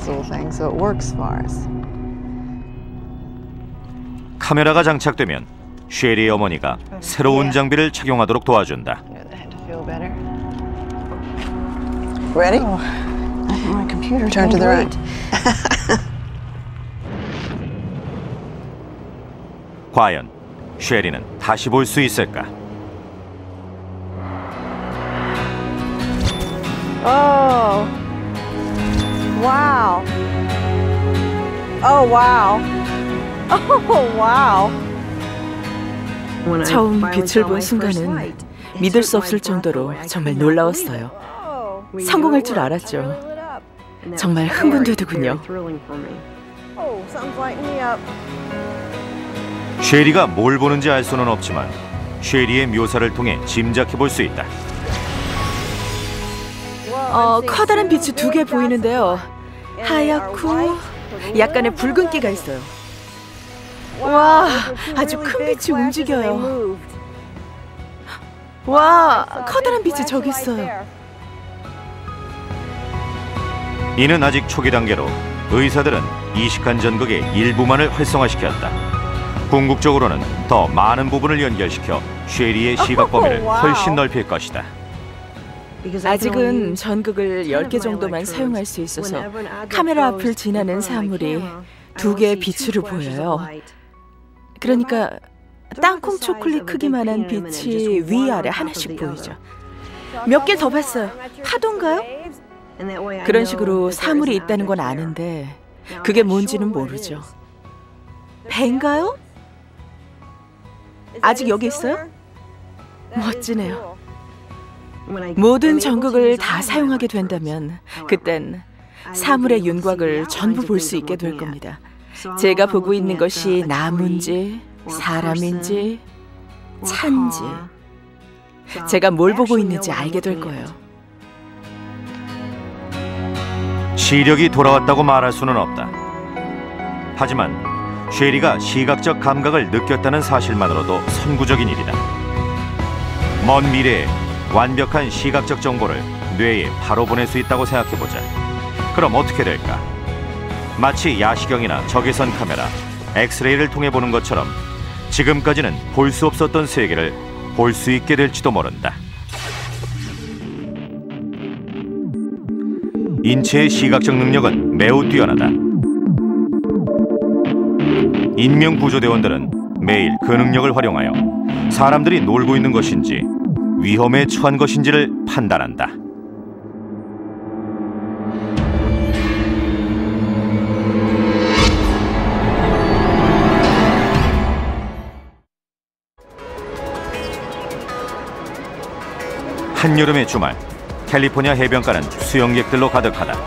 little thing, so it works for us. 카메라가 장착되면 쉐리의 어머니가 새로운 장비를 착용하도록 도와준다. Ready? My computer turn to the right. 과연 쉐리는 다시 볼 수 있을까? Oh. Wow. Oh, wow. Oh, wow. 처음 빛을 본 순간은 믿을 수 없을 정도로 정말 놀라웠어요. 성공할 줄 알았죠. 정말 흥분되더군요. 쉐리가 뭘 보는지 알 수는 없지만 쉐리의 묘사를 통해 짐작해 볼 수 있다. 커다란 빛이 두 개 보이는데요. 하얗고 약간의 붉은기가 있어요. 와, 아주 큰 빛이 움직여요. 와, 커다란 빛이 저기 있어요. 이는 아직 초기 단계로 의사들은 이식한 전극의 일부만을 활성화시켰다. 궁극적으로는 더 많은 부분을 연결시켜 쉐리의 시각 범위를 훨씬 넓힐 것이다. 아직은 전극을 10개 정도만 사용할 수 있어서 카메라 앞을 지나는 사물이 두 개의 빛으로 보여요. 그러니까 땅콩 초콜릿 크기만한 빛이 위아래 하나씩 보이죠. 몇 개 더 봤어요. 파도인가요? 그런 식으로 사물이 있다는 건 아는데 그게 뭔지는 모르죠. 배인가요? 아직 여기 있어요? 멋지네요. 모든 전극을 다 사용하게 된다면 그땐 사물의 윤곽을 전부 볼 수 있게 될 겁니다. 제가 보고 있는 것이 나무인지 사람인지 차인지 제가 뭘 보고 있는지 알게 될 거예요. 시력이 돌아왔다고 말할 수는 없다. 하지만 쉐리가 시각적 감각을 느꼈다는 사실만으로도 선구적인 일이다. 먼 미래에 완벽한 시각적 정보를 뇌에 바로 보낼 수 있다고 생각해보자. 그럼 어떻게 될까? 마치 야시경이나 적외선 카메라, 엑스레이를 통해 보는 것처럼 지금까지는 볼 수 없었던 세계를 볼 수 있게 될지도 모른다. 인체의 시각적 능력은 매우 뛰어나다. 인명구조대원들은 매일 그 능력을 활용하여 사람들이 놀고 있는 것인지 위험에 처한 것인지를 판단한다. 한여름의 주말, 캘리포니아 해변가는 수영객들로 가득하다.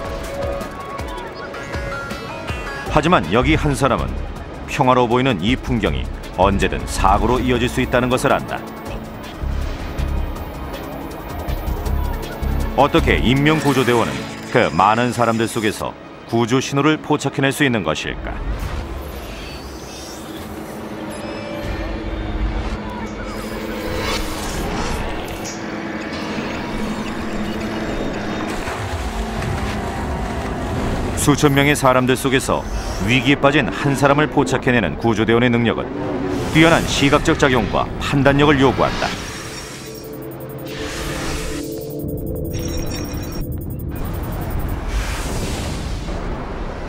하지만 여기 한 사람은 평화로워 보이는 이 풍경이 언제든 사고로 이어질 수 있다는 것을 안다. 어떻게 인명구조대원은 그 많은 사람들 속에서 구조 신호를 포착해낼 수 있는 것일까? 수천 명의 사람들 속에서 위기에 빠진 한 사람을 포착해내는 구조대원의 능력은 뛰어난 시각적 작용과 판단력을 요구한다.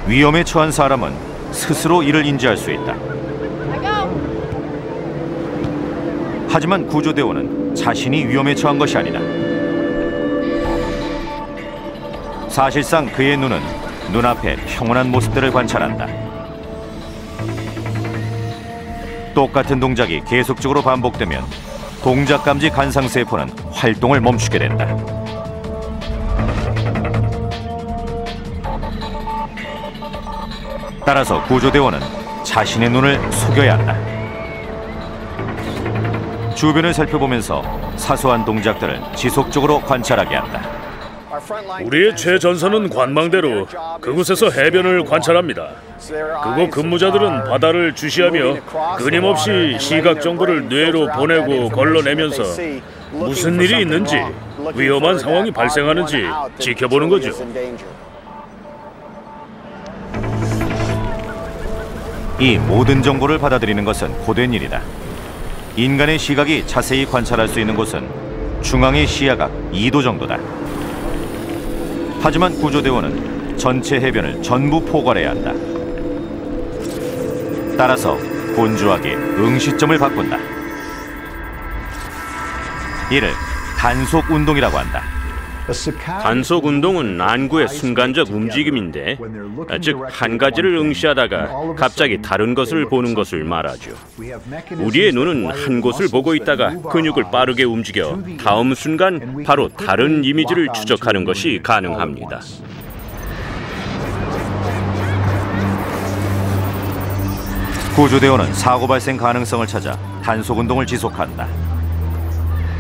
위험에 처한 사람은 스스로 이를 인지할 수 있다. 하지만 구조대원은 자신이 위험에 처한 것이 아니다. 사실상 그의 눈은 눈앞의 평온한 모습들을 관찰한다. 똑같은 동작이 계속적으로 반복되면 동작감지 간상세포는 활동을 멈추게 된다. 따라서 구조대원은 자신의 눈을 속여야 한다. 주변을 살펴보면서 사소한 동작들을 지속적으로 관찰하게 한다. 우리의 최전선은 관망대로 그곳에서 해변을 관찰합니다. 그곳 근무자들은 바다를 주시하며 끊임없이 시각 정보를 뇌로 보내고 걸러내면서 무슨 일이 있는지, 위험한 상황이 발생하는지 지켜보는 거죠. 이 모든 정보를 받아들이는 것은 고된 일이다. 인간의 시각이 자세히 관찰할 수 있는 곳은 중앙의 시야각 2도 정도다. 하지만 구조대원은 전체 해변을 전부 포괄해야 한다. 따라서 분주하게 응시점을 바꾼다. 이를 단속 운동이라고 한다. 단속 운동은 안구의 순간적 움직임인데, 즉 한 가지를 응시하다가 갑자기 다른 것을 보는 것을 말하죠. 우리의 눈은 한 곳을 보고 있다가 근육을 빠르게 움직여 다음 순간 바로 다른 이미지를 추적하는 것이 가능합니다. 구조대원은 사고 발생 가능성을 찾아 단속 운동을 지속한다.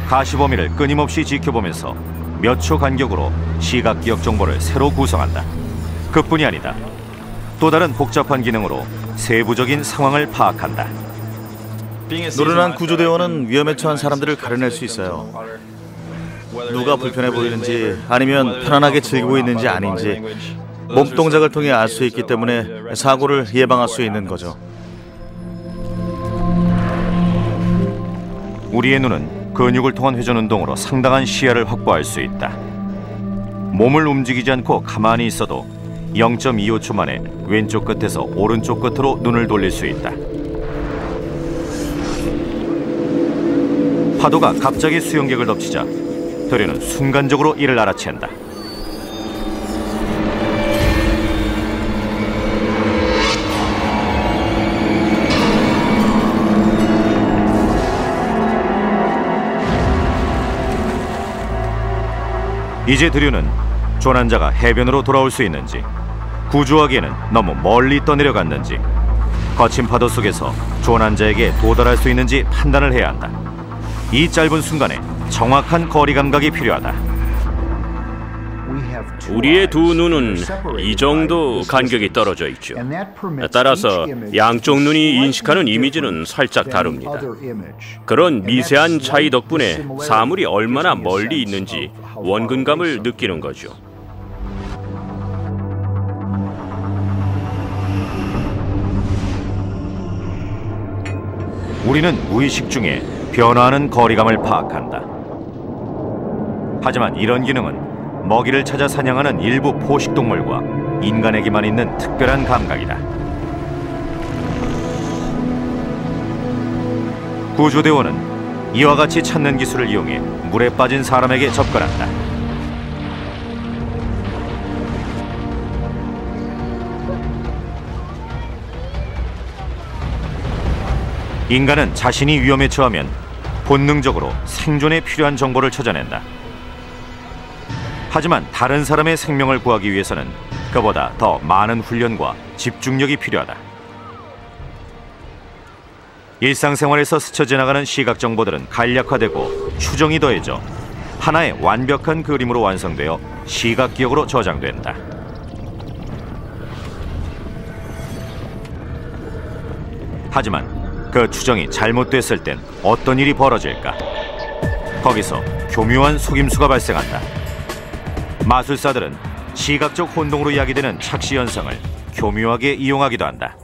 가시 범위를 끊임없이 지켜보면서 몇 초 간격으로 시각 기억 정보를 새로 구성한다. 그뿐이 아니다. 또 다른 복잡한 기능으로 세부적인 상황을 파악한다. 노련한 구조대원은 위험에 처한 사람들을 가려낼 수 있어요. 누가 불편해 보이는지 아니면 편안하게 즐기고 있는지 아닌지 몸 동작을 통해 알 수 있기 때문에 사고를 예방할 수 있는 거죠. 우리의 눈은 근육을 통한 회전 운동으로 상당한 시야를 확보할 수 있다. 몸을 움직이지 않고 가만히 있어도 0.25초 만에 왼쪽 끝에서 오른쪽 끝으로 눈을 돌릴 수 있다. 파도가 갑자기 수영객을 덮치자 도련은 순간적으로 이를 알아챈다. 이제 드류는 조난자가 해변으로 돌아올 수 있는지, 구조하기에는 너무 멀리 떠내려갔는지, 거친 파도 속에서 조난자에게 도달할 수 있는지 판단을 해야 한다. 이 짧은 순간에 정확한 거리 감각이 필요하다. 우리의 두 눈은 이 정도 간격이 떨어져 있죠. 따라서 양쪽 눈이 인식하는 이미지는 살짝 다릅니다. 그런 미세한 차이 덕분에 사물이 얼마나 멀리 있는지 원근감을 느끼는 거죠. 우리는 무의식 중에 변화하는 거리감을 파악한다. 하지만 이런 기능은 먹이를 찾아 사냥하는 일부 포식동물과 인간에게만 있는 특별한 감각이다. 구조대원은 이와 같이 찾는 기술을 이용해 물에 빠진 사람에게 접근한다. 인간은 자신이 위험에 처하면 본능적으로 생존에 필요한 정보를 찾아낸다. 하지만 다른 사람의 생명을 구하기 위해서는 그보다 더 많은 훈련과 집중력이 필요하다. 일상생활에서 스쳐 지나가는 시각 정보들은 간략화되고 추정이 더해져 하나의 완벽한 그림으로 완성되어 시각 기억으로 저장된다. 하지만 그 추정이 잘못됐을 땐 어떤 일이 벌어질까? 거기서 교묘한 속임수가 발생한다. 마술사들은 시각적 혼동으로 야기되는 착시 현상을 교묘하게 이용하기도 한다.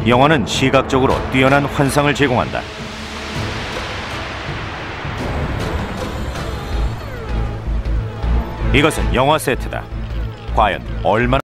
영화는 시각적으로 뛰어난 환상을 제공한다. 이것은 영화 세트다. 과연 얼마나